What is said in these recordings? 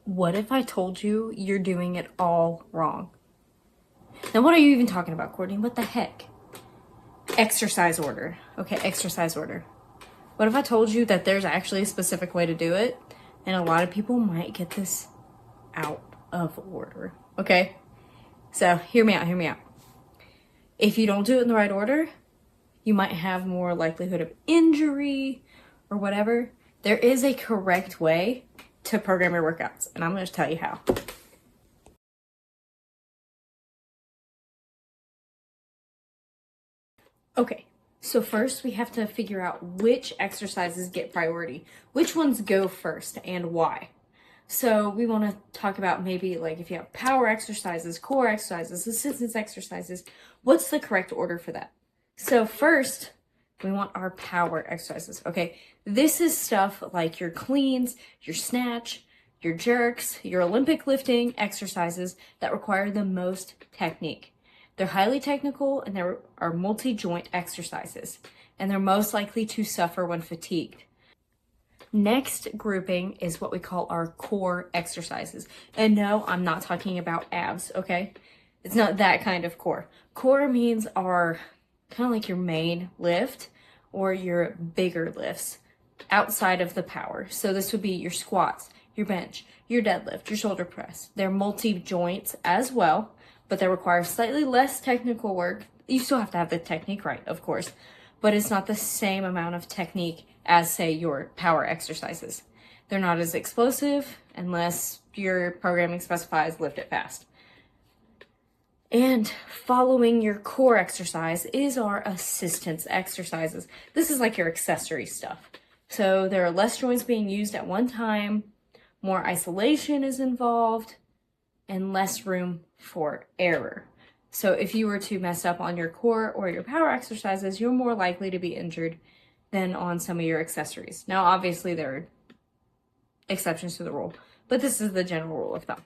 What if I told you you're doing it all wrong? Now, what are you even talking about, Courtney? What the heck? Exercise order. Okay, exercise order. What if I told you that there's actually a specific way to do it, and a lot of people might get this out of order? Okay? So, hear me out, hear me out. If you don't do it in the right order, you might have more likelihood of injury or whatever. There is a correct way to program your workouts, and I'm going to tell you how. Okay, so first we have to figure out which exercises get priority, which ones go first, and why. So we want to talk about maybe like if you have power exercises, core exercises, assistance exercises, what's the correct order for that? So first, we want our power exercises, okay? This is stuff like your cleans, your snatch, your jerks, your Olympic lifting exercises that require the most technique. They're highly technical and there are multi-joint exercises, and they're most likely to suffer when fatigued. Next grouping is what we call our core exercises. And no, I'm not talking about abs, okay? It's not that kind of core. Core means our kind of like your main lift or your bigger lifts outside of the power. So this would be your squats, your bench, your deadlift, your shoulder press. They're multi-joints as well, but they require slightly less technical work. You still have to have the technique right, of course, but it's not the same amount of technique as, say, your power exercises. They're not as explosive unless your programming specifies lift it fast. And following your core exercise is our assistance exercises. This is like your accessory stuff. So there are less joints being used at one time, more isolation is involved, and less room for error. So if you were to mess up on your core or your power exercises, you're more likely to be injured than on some of your accessories. Now, obviously, there are exceptions to the rule, but this is the general rule of thumb.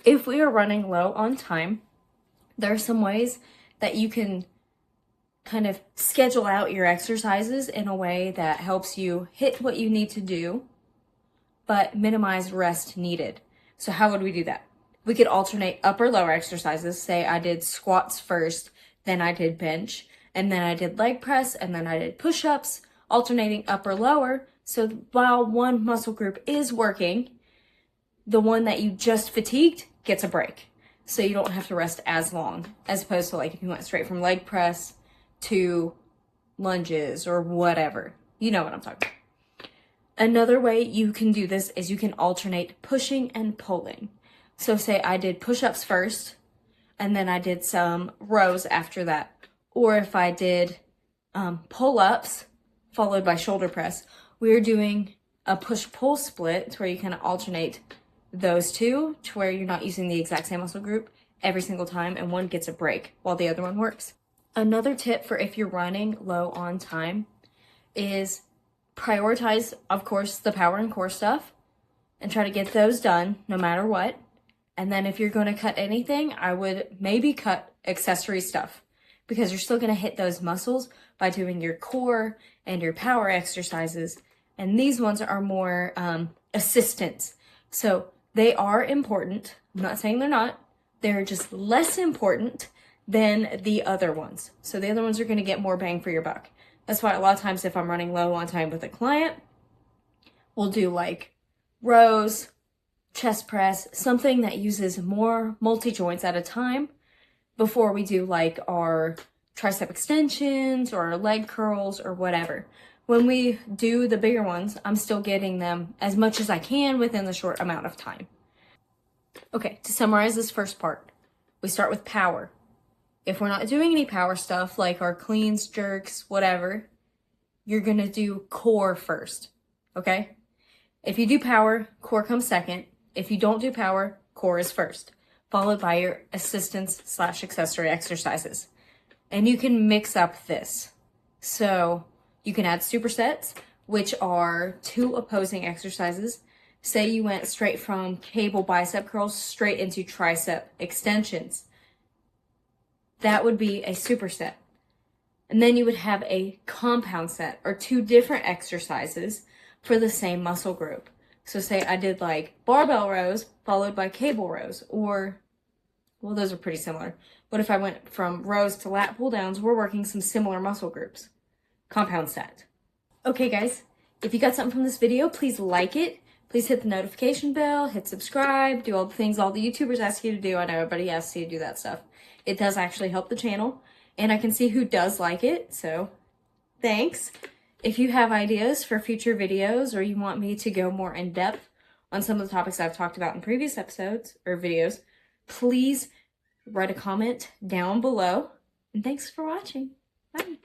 If we are running low on time, there are some ways that you can kind of schedule out your exercises in a way that helps you hit what you need to do, but minimize rest needed. So how would we do that? We could alternate upper lower exercises. Say I did squats first, then I did bench, and then I did leg press, and then I did push-ups, alternating upper lower. So while one muscle group is working, the one that you just fatigued gets a break. So you don't have to rest as long, as opposed to like if you went straight from leg press to lunges or whatever. You know what I'm talking about. Another way you can do this is you can alternate pushing and pulling. So say I did push-ups first, and then I did some rows after that. Or if I did pull-ups followed by shoulder press, we're doing a push-pull split to where you kind of alternate those two to where you're not using the exact same muscle group every single time and one gets a break while the other one works. Another tip for if you're running low on time is prioritize, of course, the power and core stuff and try to get those done no matter what. And then if you're going to cut anything, I would maybe cut accessory stuff because you're still going to hit those muscles by doing your core and your power exercises. And these ones are more assistance. So they are important. I'm not saying they're not. They're just less important than the other ones. So the other ones are going to get more bang for your buck. That's why a lot of times if I'm running low on time with a client, we'll do like rows, chest press, something that uses more multi-joints at a time before we do like our tricep extensions or our leg curls or whatever. When we do the bigger ones, I'm still getting them as much as I can within the short amount of time. Okay, to summarize this first part, we start with power. If we're not doing any power stuff like our cleans, jerks, whatever, you're gonna do core first, okay? If you do power, core comes second. If you don't do power, core is first, followed by your assistance/accessory exercises. And you can mix up this. So you can add supersets, which are two opposing exercises. Say you went straight from cable bicep curls straight into tricep extensions. That would be a superset. And then you would have a compound set or two different exercises for the same muscle group. So say I did like barbell rows followed by cable rows, or, well, those are pretty similar. What if I went from rows to lat pull downs? We're working some similar muscle groups. Compound stacked. Okay guys, if you got something from this video, please like it. Please hit the notification bell, hit subscribe, do all the things all the YouTubers ask you to do. I know everybody asks you to do that stuff. It does actually help the channel, and I can see who does like it, so thanks. If you have ideas for future videos, or you want me to go more in depth on some of the topics I've talked about in previous episodes or videos, please write a comment down below. And thanks for watching. Bye.